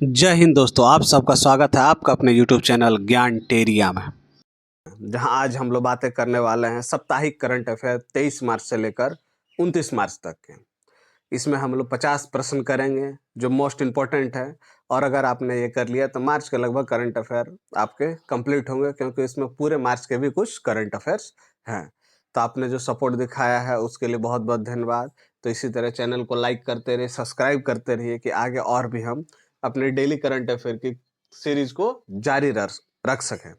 जय हिंद दोस्तों, आप सबका स्वागत है आपका अपने YouTube चैनल ज्ञान टेरिया में, जहां आज हम लोग बातें करने वाले हैं साप्ताहिक करंट अफेयर 23 मार्च से लेकर 29 मार्च तक के। इसमें हम लोग 50 प्रश्न करेंगे जो मोस्ट इम्पोर्टेंट है, और अगर आपने ये कर लिया तो मार्च के लगभग करंट अफेयर आपके कंप्लीट होंगे, क्योंकि इसमें पूरे मार्च के भी कुछ करंट अफेयर्स हैं। तो आपने जो सपोर्ट दिखाया है उसके लिए बहुत बहुत धन्यवाद। तो इसी तरह चैनल को लाइक करते रहिए, सब्सक्राइब करते रहिए कि आगे और भी हम अपने डेली करंट अफेयर की सीरीज को जारी रख सकें।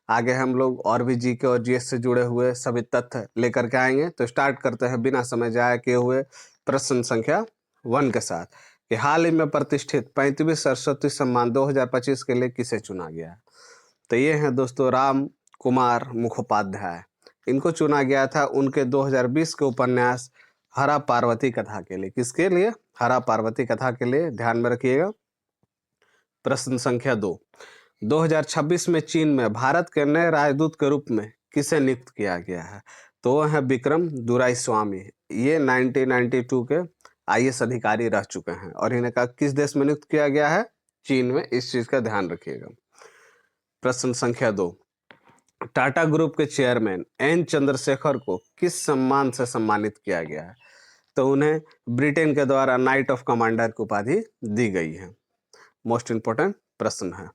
आगे हम लोग और भी जीके और जीएस से जुड़े हुए सभी तथ्य लेकर के आएंगे। तो स्टार्ट करते हैं बिना समय जाया किए हुए प्रश्न संख्या 1 के साथ कि हाल ही में प्रतिष्ठित 35वीं सरस्वती सम्मान 2025 के लिए किसे चुना गया है। तो ये हैं दोस्तों राम कुमार मुखोपाध्याय। इनको चुना गया था उनके 2020 के उपन्यास हरा पार्वती कथा के लिए। किसके लिए? हरा पार्वती कथा के लिए। ध्यान में रखिएगा। प्रश्न संख्या 2, 2026 में चीन में भारत के नए राजदूत के रूप में किसे नियुक्त किया गया है? तो वह है विक्रम दुराईस्वामी। ये 1992 के आईएएस अधिकारी रह चुके हैं और इन्हें का किस देश में नियुक्त किया गया है? चीन में। इस चीज का ध्यान रखिएगा। प्रश्न संख्या 2, टाटा ग्रुप के चेयरमैन एन चंद्रशेखर को किस सम्मान से सम्मानित किया गया है? तो उन्हें ब्रिटेन के द्वारा नाइट ऑफ कमांडर की उपाधि दी गई है। मोस्ट इंपोर्टेंट प्रश्न है।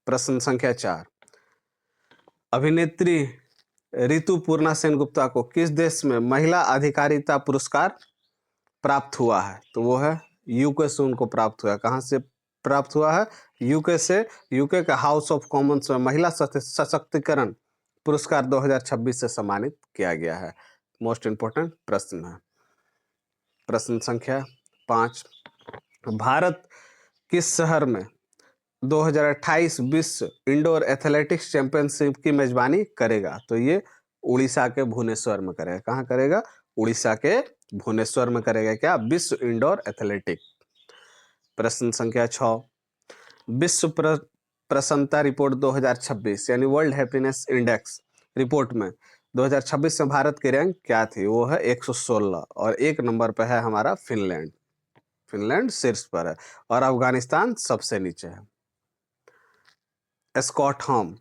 प्रश्न संख्या 4, अभिनेत्री ऋतुपूर्णा सेनगुप्ता को किस देश में महिला अधिकारिता पुरस्कार प्राप्त हुआ है? तो वो है यूके से उनको प्राप्त हुआ है। कहाँ से प्राप्त हुआ है? यूके से। यूके का हाउस ऑफ कॉमन्स में महिला सशक्तिकरण पुरस्कार 2026 से सम्मानित किया गया है। मोस्ट इंपोर्टेंट प्रश्न है। प्रश्न संख्या 5, भारत किस शहर में 2028 विश्व इंडोर एथलेटिक्स चैंपियनशिप की मेजबानी करेगा? तो ये उड़ीसा के भुवनेश्वर में करेगा। कहाँ करेगा? उड़ीसा के भुवनेश्वर में करेगा। क्या? विश्व इंडोर एथलेटिक। प्रश्न संख्या 6, विश्व प्रसन्नता रिपोर्ट 2026 यानी वर्ल्ड हैप्पीनेस इंडेक्स रिपोर्ट में 2026 में भारत की रैंक क्या थी? वो है 116 और 1 नंबर पर है हमारा फिनलैंड। फिनलैंड शीर्ष पर है और अफगानिस्तान सबसे नीचे है। स्कॉटहोम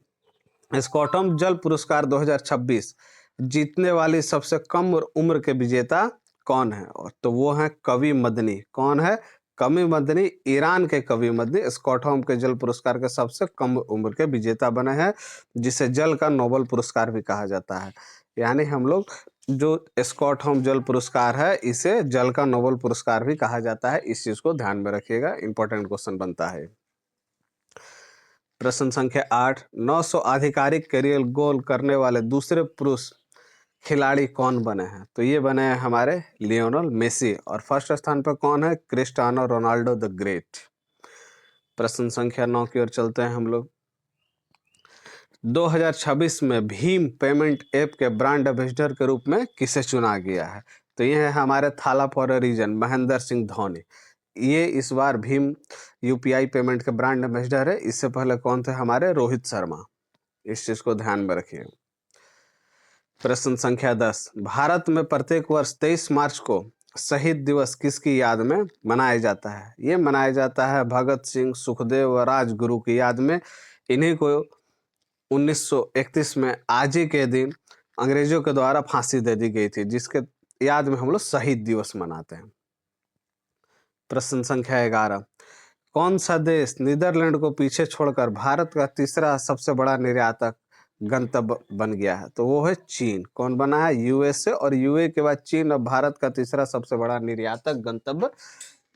जल पुरस्कार 2026 जीतने वाली सबसे कम उम्र के विजेता कौन है? और तो वो है कवि मदनी। कौन है? कवि मदनी। ईरान के कवि मदनी स्कॉटहोम के जल पुरस्कार के सबसे कम उम्र के विजेता बने हैं, जिसे जल का नोबेल पुरस्कार भी कहा जाता है। यानी हम लोग जो स्कॉटहोम जल पुरस्कार है इसे जल का नोबेल पुरस्कार भी कहा जाता है। इस चीज को ध्यान में रखिएगा, इंपॉर्टेंट क्वेश्चन बनता है। प्रश्न संख्या 8, 900 आधिकारिक करियर गोल करने वाले दूसरे पुरुष खिलाड़ी कौन बने हैं? तो ये बने हैं हमारे लियोनेल मेसी। और फर्स्ट स्थान पर कौन है? Cristiano Ronaldo the great. प्रश्न संख्या 9 की ओर चलते हैं हम लोग। 2026 में भीम पेमेंट ऐप के ब्रांड एम्बेसडर के रूप में किसे चुना गया है? तो ये है हमारे Thala for a reason Mahendra Singh Dhoni. ये इस बार भीम यूपीआई पेमेंट के ब्रांड एम्बेसडर है। इससे पहले कौन थे? हमारे रोहित शर्मा। इस चीज को ध्यान में रखिए। प्रश्न संख्या 10, भारत में प्रत्येक वर्ष 23 मार्च को शहीद दिवस किसकी याद में मनाया जाता है? ये मनाया जाता है भगत सिंह, सुखदेव व राजगुरु की याद में। इन्हीं को 1931 में आज ही के दिन अंग्रेजों के द्वारा फांसी दे दी गई थी, जिसके याद में हम लोग शहीद दिवस मनाते हैं। प्रश्न संख्या 11, कौन सा देश नीदरलैंड को पीछे छोड़कर भारत का तीसरा सबसे बड़ा निर्यातक गंतव्य बन गया है? तो वो है चीन। कौन बना है? यूएसए। और यूए के बाद चीन अब भारत का तीसरा सबसे बड़ा निर्यातक गंतव्य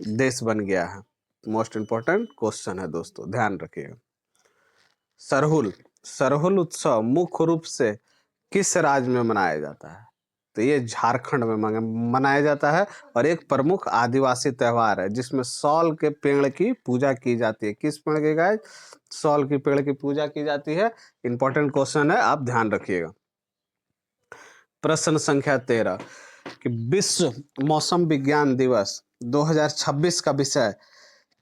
देश बन गया है। मोस्ट इंपोर्टेंट क्वेश्चन है दोस्तों, ध्यान रखिएगा। सरहुल उत्सव मुख्य रूप से किस राज्य में मनाया जाता है? तो ये झारखंड में मनाया जाता है और एक प्रमुख आदिवासी त्योहार है जिसमें सौल के पेड़ की पूजा की जाती है। किस पेड़ के गाइस? सौल की पेड़ की पूजा की जाती है। इंपॉर्टेंट क्वेश्चन है, आप ध्यान रखिएगा। प्रश्न संख्या 13 कि विश्व मौसम विज्ञान दिवस 2026 का विषय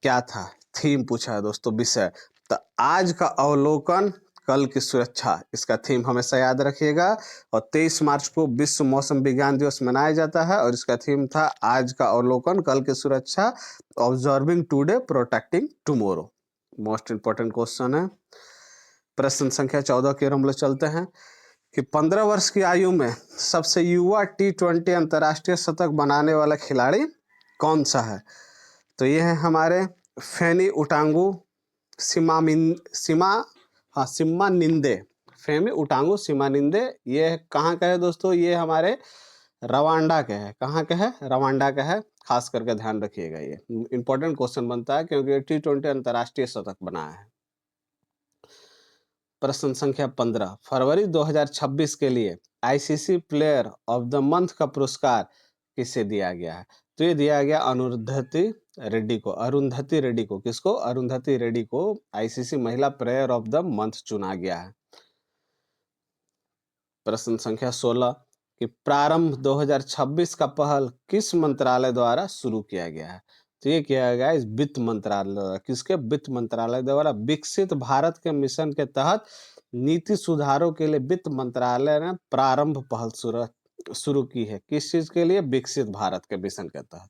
क्या था? थीम पूछा है दोस्तों, विषय। तो आज का अवलोकन कल की सुरक्षा, इसका थीम हमेशा याद रखिएगा। और 23 मार्च को विश्व मौसम विज्ञान दिवस मनाया जाता है और इसका थीम था आज का अवलोकन, कल की सुरक्षा, observing today protecting tomorrow. Most important question है। प्रश्न संख्या 14 की ओर हम लोग चलते हैं कि 15 वर्ष की आयु में सबसे युवा T20 अंतर्राष्ट्रीय शतक बनाने वाला खिलाड़ी कौन सा है? तो ये है हमारे फेनी उटांगू सिम्मानिंदे। फेमी उटांगू सिम्मानिंदे। ये कहाँ का है दोस्तों? ये हमारे रवांडा के है। कहाँ के है? रवांडा का है। खास करके ध्यान रखिएगा, ये इंपॉर्टेंट क्वेश्चन बनता है क्योंकि T20 अंतर्राष्ट्रीय शतक बनाया है। प्रश्न संख्या 15, फरवरी 2026 के लिए ICC player of the month का पुरस्कार किसे दिया गया है? तो ये दिया गया अरुंधति रेड्डी को। अरुंधति रेड्डी को। किसको? अरुंधति रेड्डी को आईसीसी महिला प्लेयर ऑफ द मंथ चुना गया है। प्रश्न संख्या 16 कि प्रारंभ 2026 का पहल किस मंत्रालय द्वारा शुरू किया गया है? तो ये किया गया इस वित्त मंत्रालय द्वारा। किसके? वित्त मंत्रालय द्वारा। विकसित भारत के मिशन के तहत नीति सुधारों के लिए वित्त मंत्रालय ने प्रारंभ पहल शुरू की है। किस चीज के लिए? विकसित भारत के मिशन के तहत।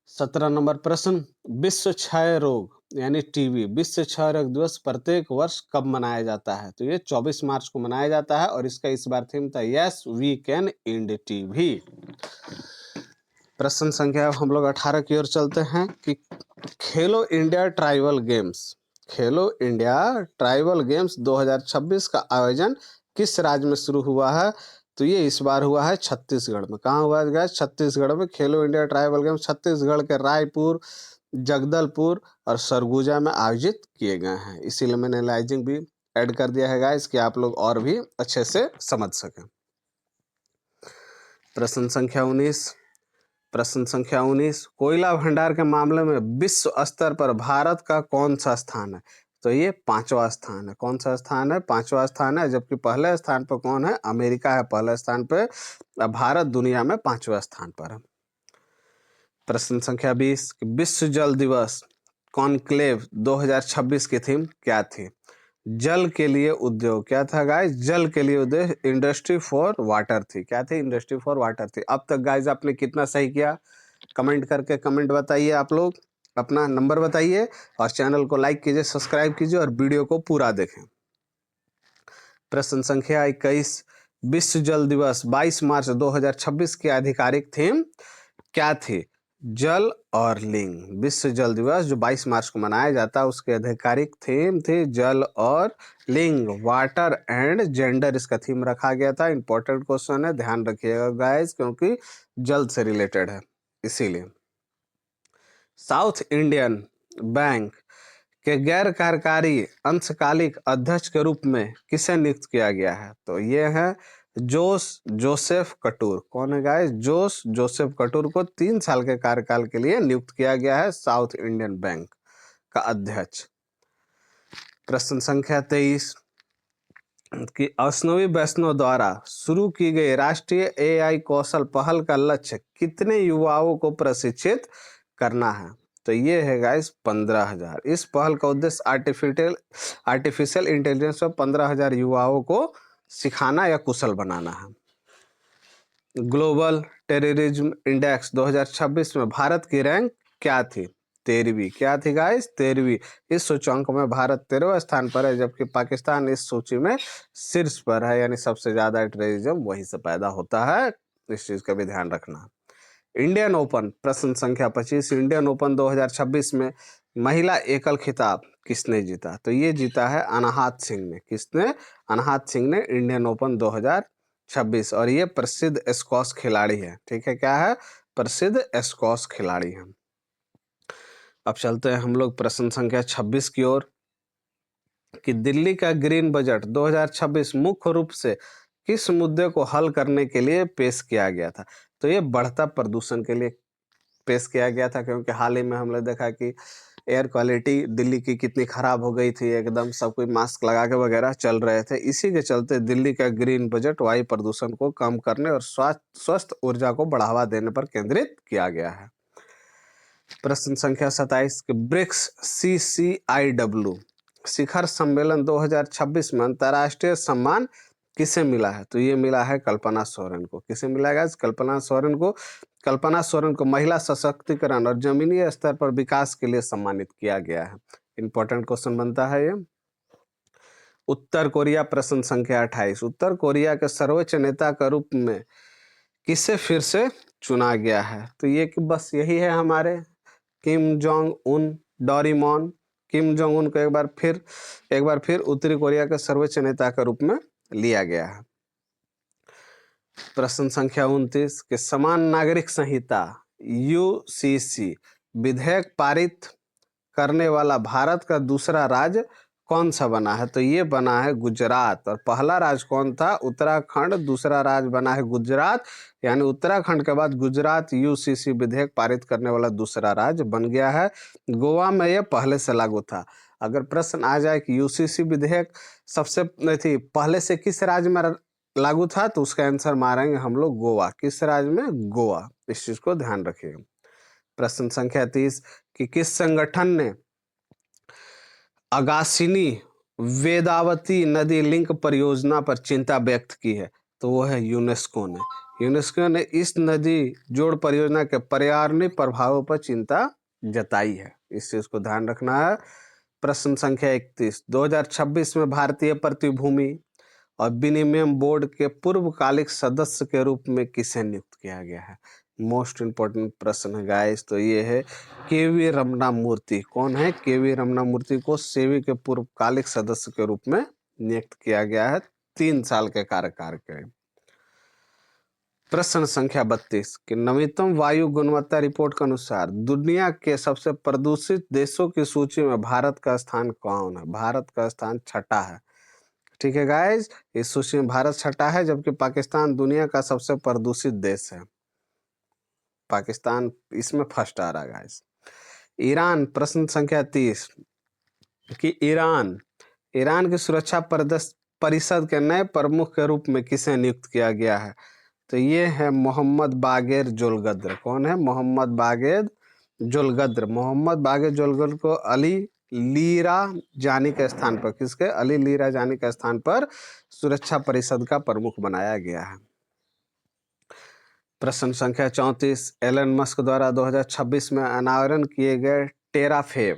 17 नंबर प्रश्न, विश्व क्षय रोग यानी टीबी, विश्व क्षय रोग दिवस प्रत्येक वर्ष कब मनाया जाता है? तो ये 24 मार्च को मनाया जाता है और इसका इस बार थीम था yes we can end TB. प्रश्न संख्या हम लोग 18 की ओर चलते हैं कि खेलो इंडिया ट्राइबल गेम्स, खेलो इंडिया ट्राइबल गेम्स 2026 का आयोजन किस राज्य में शुरू हुआ है? तो ये इस बार हुआ है छत्तीसगढ़ में। कहाँ हुआ है? छत्तीसगढ़ में। खेलो इंडिया ट्राइबल गेम्स छत्तीसगढ़ के रायपुर, जगदलपुर और सरगुजा में आयोजित किए गए हैं। इसीलिए मैंने एनालाइजिंग भी ऐड कर दिया है गाइस कि आप लोग और भी अच्छे से समझ सकें। प्रश्न संख्या 19, प्रश्न संख्या 19, कोयला भंडार के मामले में विश्व स्तर पर भारत का कौन सा स्थान है? तो ये 5वां स्थान है। कौन सा स्थान है? 5वां स्थान है। जबकि पहले स्थान पर कौन है? अमेरिका है पहले स्थान पर। भारत दुनिया में 5वें स्थान पर है। प्रश्न संख्या 20, विश्व जल दिवस कॉन्क्लेव 2026 की थीम क्या थी? जल के लिए उद्योग। क्या था गाइस? जल के लिए उद्योग इंडस्ट्री फॉर वाटर थी। क्या थी? इंडस्ट्री फॉर वाटर थी। अब तक गाइस आपने कितना सही किया? कमेंट करके कमेंट बताइए। आप लोग अपना नंबर बताइए और चैनल को लाइक कीजिए, सब्सक्राइब कीजिए और वीडियो को पूरा देखें। प्रश्न संख्या 21, विश्व जल दिवस 22 मार्च 2026 की आधिकारिक थीम क्या थी? जल और लिंग। विश्व जल दिवस जो 22 मार्च को मनाया जाता है उसकी आधिकारिक थीम थी जल और लिंग, वाटर एंड जेंडर इसका थीम रखा गया था। इंपॉर्टेंट क्वेश्चन है, ध्यान रखिएगा गाइस क्योंकि जल से रिलेटेड है इसीलिए। साउथ इंडियन बैंक के गैर कार्यकारी अंशकालिक अध्यक्ष के रूप में किसे नियुक्त किया गया है? तो ये है जोसेफ कटूर। कौन है गाइस? जोसेफ कटूर को 3 साल के कार्यकाल के लिए नियुक्त किया गया है साउथ इंडियन बैंक का अध्यक्ष। प्रश्न संख्या 23 कि अश्विनी वैष्णव द्वारा शुरू की गई राष्ट्रीय एआई कौशल पहल का लक्ष्य कितने युवाओं को प्रशिक्षित करना है? तो ये है गाइस 15,000। इस पहल का उद्देश्य आर्टिफिशियल इंटेलिजेंस में 15,000 युवाओं को सिखाना या कुशल बनाना है। ग्लोबल टेररिज्म इंडेक्स 2026 में भारत की रैंक क्या थी? 13वीं। क्या थी गाइस? 13वीं। इस सूचकांक में भारत 13वें स्थान पर है जबकि पाकिस्तान इस सूची में शीर्ष पर है, यानी सबसे ज्यादा टेररिज्म वहीं से पैदा होता है। इस चीज का भी ध्यान रखना। इंडियन ओपन प्रश्न संख्या 25, इंडियन ओपन 2026 में महिला एकल खिताब किसने जीता? तो ये जीता है अनाहत सिंह ने। किसने? अनाहत सिंह ने इंडियन ओपन 2026। और ये प्रसिद्ध स्क्वॉश खिलाड़ी है। ठीक है, क्या है? प्रसिद्ध स्क्वॉश खिलाड़ी है। अब चलते हैं हम लोग प्रश्न संख्या 26 की ओर कि दिल्ली का ग्रीन बजट 2026 मुख्य रूप से किस मुद्दे को हल करने के लिए पेश किया गया था? तो ये बढ़ता प्रदूषण के लिए पेश किया गया था क्योंकि हाल ही में हमने देखा कि एयर क्वालिटी दिल्ली की कितनी खराब हो गई थी, एकदम सब कोई मास्क लगा के वगैरह चल रहे थे। इसी के चलते दिल्ली का ग्रीन बजट वायु प्रदूषण को कम करने और स्वस्थ ऊर्जा को बढ़ावा देने पर केंद्रित किया गया है। प्रश्न संख्या 27 ब्रिक्स CCIW शिखर सम्मेलन 2026 में अंतर्राष्ट्रीय सम्मान किसे मिला है? तो ये मिला है कल्पना सोरेन को। किसे मिला है? कल्पना सोरेन को। कल्पना सोरेन को महिला सशक्तिकरण और जमीनी स्तर पर विकास के लिए सम्मानित किया गया है। इंपॉर्टेंट क्वेश्चन बनता है ये। उत्तर कोरिया, प्रश्न संख्या 28। उत्तर कोरिया के सर्वोच्च नेता के रूप में किसे फिर से चुना गया है? तो ये कि बस यही है हमारे Kim Jong Un Doraemon. Kim Jong Un को एक बार फिर उत्तरी कोरिया के सर्वोच्च नेता के रूप में लिया गया है। प्रश्न संख्या 29 के समान नागरिक संहिता यूसीसी विधेयक पारित करने वाला भारत का दूसरा राज्य कौन सा बना है? तो ये बना है गुजरात। और पहला राज्य कौन था? उत्तराखंड। दूसरा राज्य बना है गुजरात, यानी उत्तराखंड के बाद गुजरात यूसीसी विधेयक पारित करने वाला दूसरा राज्य बन गया है। गोवा में यह पहले से लागू था। अगर प्रश्न आ जाए कि यूसीसी विधेयक सबसे पहले से किस राज्य में लागू था, तो उसका आंसर मारेंगे हम लोग गोवा। किस राज्य में? गोवा। इस चीज को ध्यान रखिएगा। प्रश्न संख्या 30 कि किस संगठन ने अगासिनी वेदावती नदी लिंक परियोजना पर चिंता व्यक्त की है? तो वो है यूनेस्को ने। यूनेस्को ने इस नदी जोड़ परियोजना के पर्यावरणीय प्रभावों पर चिंता जताई है। इस चीज को ध्यान रखना है। प्रश्न संख्या 31 2026 में भारतीय प्रतिभूति और विनिमय बोर्ड के पूर्वकालिक सदस्य के रूप में किसे नियुक्त किया गया है? मोस्ट इंपोर्टेंट प्रश्न है गाइस। तो ये है केवी रमना मूर्ति। कौन है? केवी रमना मूर्ति को सेवी के पूर्वकालिक सदस्य के रूप में नियुक्त किया गया है 3 साल के कार्यकाल के लिए। प्रश्न संख्या 32 कि नवीनतम वायु गुणवत्ता रिपोर्ट के अनुसार दुनिया के सबसे प्रदूषित देशों की सूची में भारत का स्थान कौन है? भारत का स्थान 6ठा है। ठीक है गाइस, इस सूची में भारत 6ठा है, जबकि पाकिस्तान दुनिया का सबसे प्रदूषित देश है। पाकिस्तान इसमें फर्स्ट आ रहा है गाइस। ईरान, प्रश्न संख्या 30 कि ईरान की सुरक्षा परिषद के नए प्रमुख के रूप में किसे नियुक्त किया गया है? तो ये है मोहम्मद बागेर जोलगद्र। कौन है? मोहम्मद बागेर जोलगद्र। मोहम्मद बागेर जोलगद्र को अली लीरा जानी के स्थान पर, किसके? अली लीरा जानी के स्थान पर सुरक्षा परिषद का प्रमुख बनाया गया है। प्रश्न संख्या 34 एलन मस्क द्वारा 2026 में अनावरण किए गए टेराफेब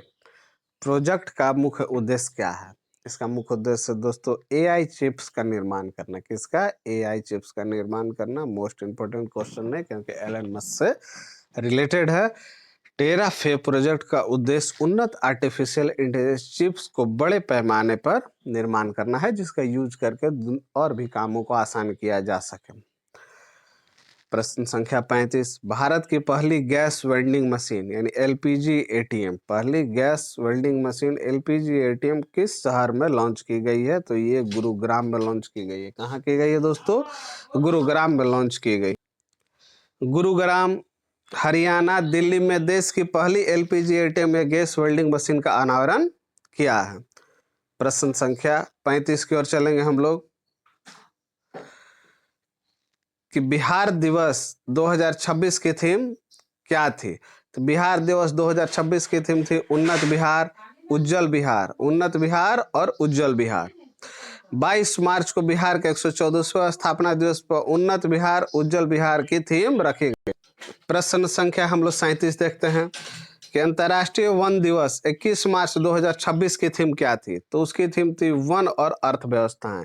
प्रोजेक्ट का मुख्य उद्देश्य क्या है? इसका मुख्य उद्देश्य दोस्तों एआई चिप्स का निर्माण करना। किसका? एआई चिप्स का निर्माण करना। मोस्ट इंपोर्टेंट क्वेश्चन है क्योंकि एलन मस्क से रिलेटेड है। टेराफेब प्रोजेक्ट का उद्देश्य उन्नत आर्टिफिशियल इंटेलिजेंस चिप्स को बड़े पैमाने पर निर्माण करना है, जिसका यूज करके और भी कामों को आसान किया जा सके। प्रश्न संख्या 35 भारत की पहली गैस वेल्डिंग मशीन यानी एलपीजी एटीएम, पहली gas welding machine LPG ATM किस शहर में लॉन्च की गई है? तो ये गुरुग्राम में लॉन्च की गई है। कहाँ की गई है दोस्तों? गुरुग्राम में लॉन्च की गई। गुरुग्राम, हरियाणा, दिल्ली में देश की पहली एलपीजी एटीएम या गैस वेल्डिंग मशीन का अनावरण किया है। प्रश्न संख्या 35 की ओर चलेंगे हम लोग कि बिहार दिवस 2026 की थीम क्या थी? तो बिहार दिवस 2026 की थीम थी उन्नत बिहार, उज्जवल बिहार, उन्नत बिहार और उज्जवल बिहार। 22 मार्च को बिहार के 114वें स्थापना दिवस पर उन्नत बिहार, उज्जवल बिहार की थीम रखी गई। प्रश्न संख्या हम लोग 37 देखते हैं कि अंतर्राष्ट्रीय वन दिवस 21 मार्च 2026 की थीम क्या थी? तो उसकी थीम थी वन और अर्थव्यवस्थाएं।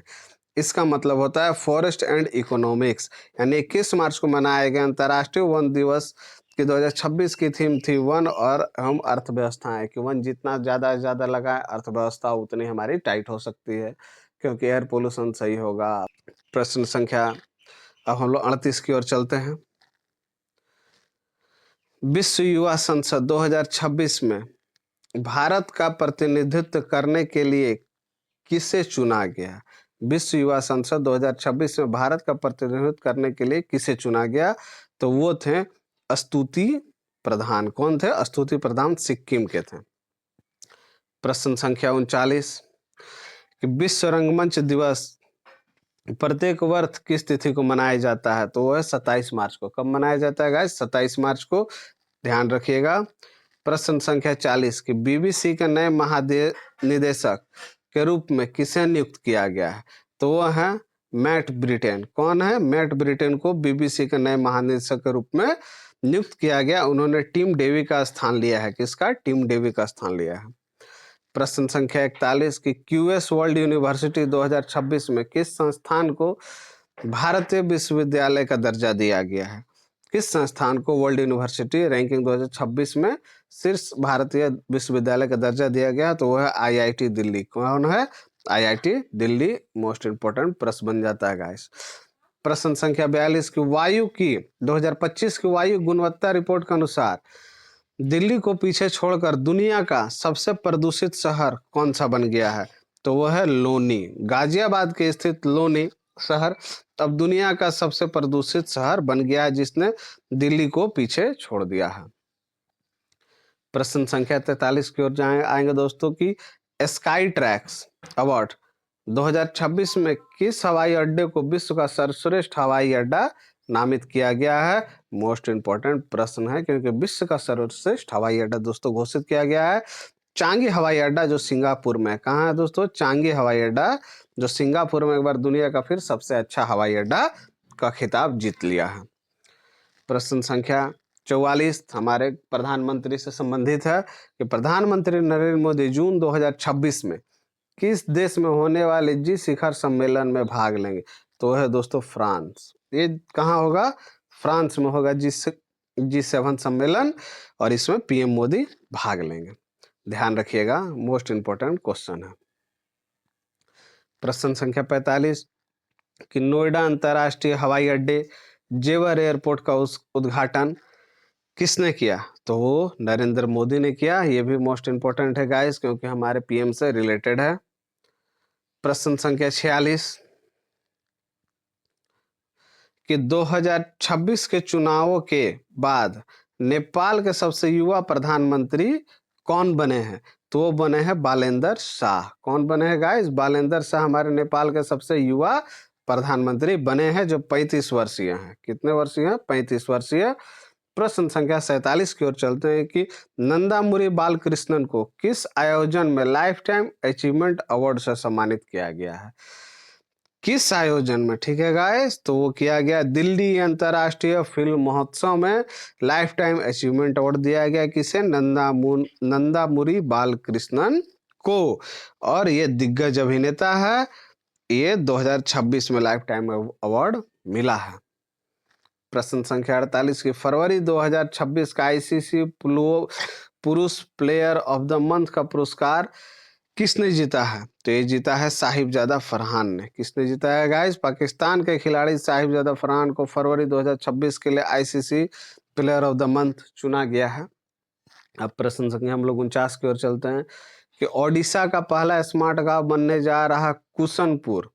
इसका मतलब होता है फॉरेस्ट एंड इकोनॉमिक्स। यानी 21 मार्च को मनाया गया अंतर्राष्ट्रीय वन दिवस की 2026 की थीम थी वन और हम अर्थव्यवस्थाएं, कि वन जितना ज़्यादा से ज़्यादा लगाए अर्थव्यवस्था उतनी हमारी टाइट हो सकती है, क्योंकि एयर पोल्यूशन सही होगा। प्रश्न संख्या अब हम लोग 38 की ओर चलते हैं। विश्व युवा संसद 2026 में भारत का प्रतिनिधित्व करने के लिए किसे चुना गया? विश्व युवा संसद 2026 में भारत का प्रतिनिधित्व करने के लिए किसे चुना गया? तो वो थे स्तुति प्रधान। कौन थे? स्तुति प्रधान सिक्किम के थे। प्रश्न संख्या 39 कि विश्व रंगमंच दिवस प्रत्येक वर्ष किस तिथि को मनाया जाता है? तो वो है 27 मार्च को। कब मनाया जाता है गाइस? 27 मार्च को। ध्यान रखिएगा। प्रश्न संख्या 40 कि बीबीसी के नए महानिदेशक के रूप में किसे नियुक्त किया गया है? तो वो है मैट ब्रिटेन। कौन है? मैट ब्रिटेन को बीबीसी के नए महानिदेशक के रूप में नियुक्त किया गया। उन्होंने टिम डेवी का स्थान लिया है। किसका? टिम डेवी का स्थान लिया है। प्रश्न संख्या 41 की क्यूएस वर्ल्ड यूनिवर्सिटी 2026 में किस संस्थान को भारतीय विश्वविद्यालय का दर्जा दिया गया है? किस संस्थान को वर्ल्ड यूनिवर्सिटी रैंकिंग 2026 में शीर्ष भारतीय विश्वविद्यालय का दर्जा दिया गया? तो वह है आईआईटी दिल्ली। कौन है? आईआईटी दिल्ली। मोस्ट इंपोर्टेंट प्रश्न बन जाता है गाइस। प्रश्न संख्या 42 की वायु की 2025 की वायु गुणवत्ता रिपोर्ट के अनुसार दिल्ली को पीछे छोड़कर दुनिया का सबसे प्रदूषित शहर कौन सा बन गया है? तो वह है लोनी। गाजियाबाद के स्थित लोनी शहर अब दुनिया का सबसे प्रदूषित शहर बन गया है, जिसने दिल्ली को पीछे छोड़ दिया है। प्रश्न संख्या 43 की ओर आएंगे दोस्तों की स्काई ट्रैक्स अवार्ड 2026 में किस हवाई अड्डे को विश्व का सर्वश्रेष्ठ हवाई अड्डा नामित किया गया है? मोस्ट इंपोर्टेंट प्रश्न है, क्योंकि विश्व का सर्वश्रेष्ठ हवाई अड्डा दोस्तों घोषित किया गया है चांगी हवाई अड्डा, जो सिंगापुर में। कहाँ है दोस्तों? चांगी हवाई अड्डा, जो सिंगापुर में एक बार दुनिया का फिर सबसे अच्छा हवाई अड्डा का खिताब जीत लिया है। प्रश्न संख्या 44 हमारे प्रधानमंत्री से संबंधित है कि प्रधानमंत्री नरेंद्र मोदी जून 2026 में किस देश में होने वाले जी शिखर सम्मेलन में भाग लेंगे? तो है दोस्तों फ्रांस। ये कहाँ होगा? फ्रांस में होगा G7 सम्मेलन, और इसमें पीएम मोदी भाग लेंगे। ध्यान रखिएगा, मोस्ट इंपोर्टेंट क्वेश्चन है। प्रश्न संख्या 45 कि नोएडा अंतर्राष्ट्रीय हवाई अड्डे जेवर एयरपोर्ट का उद्घाटन किसने किया? तो वो नरेंद्र मोदी ने किया। ये भी मोस्ट इंपोर्टेंट है गाइस, क्योंकि हमारे पीएम से रिलेटेड है। प्रश्न संख्या 46 कि 2026 के चुनावों के बाद नेपाल के सबसे युवा प्रधानमंत्री कौन बने हैं? तो वो बने हैं बालेंद्र शाह। कौन बने हैं गाइस? बालेंद्र शाह हमारे नेपाल के सबसे युवा प्रधानमंत्री बने हैं, जो 35 वर्षीय हैं। कितने वर्षीय हैं? 35 वर्षीय। प्रश्न संख्या 47 की ओर चलते हैं कि नंदामुरी बालकृष्णन को किस आयोजन में लाइफ टाइम अचीवमेंट अवार्ड से सम्मानित किया गया है? किस आयोजन में? ठीक है गाइस, तो वो किया गया दिल्ली अंतर्राष्ट्रीय फिल्म महोत्सव में लाइफ टाइम अचीवमेंट अवार्ड दिया गया। किसे? नंदामुरी बालकृष्णन को। और ये दिग्गज अभिनेता है। ये 2026 में लाइफ टाइम अवार्ड मिला है। प्रश्न संख्या 48 की फरवरी 2026 का आईसीसी पुरुष प्लेयर ऑफ द मंथ का पुरस्कार किसने जीता है? तो ये जीता है साहिबजादा फरहान ने। किसने जीता है गाइस? पाकिस्तान के खिलाड़ी साहिबजादा फरहान को फरवरी 2026 के लिए ICC player of the month चुना गया है। अब प्रश्न संख्या हम लोग 49 की ओर चलते हैं कि ओडिशा का पहला स्मार्ट गांव बनने जा रहा कुशनपुर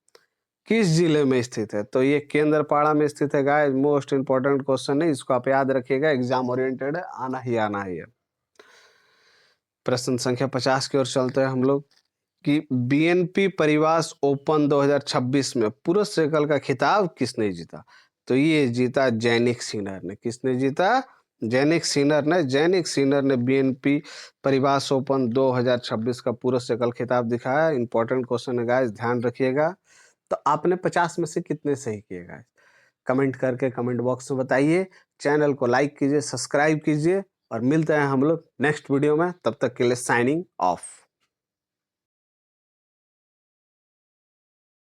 किस जिले में स्थित है? तो ये केंद्रपाड़ा में स्थित है गाइस। मोस्ट इंपोर्टेंट क्वेश्चन है, इसको आप याद रखिएगा, एग्जाम ओरिएंटेड है, आना ही है। प्रश्न संख्या 50 की ओर चलते हैं हम लोग कि बीएनपी परिवास ओपन 2026 में पुरुष साइकिल का खिताब किसने जीता? तो ये जीता जैनिक सिनर ने। किसने जीता? जैनिक सिनर ने बीएनपी परिवास ओपन 2026 का पुरुष साइकिल खिताब दिखाया। इंपॉर्टेंट क्वेश्चन है गाइस, ध्यान रखिएगा। तो आपने 50 में से कितने सही किए गाइस? कमेंट करके कमेंट बॉक्स में बताइए। चैनल को लाइक कीजिए, सब्सक्राइब कीजिए, और मिलते हैं हम लोग नेक्स्ट वीडियो में। तब तक के लिए साइनिंग ऑफ।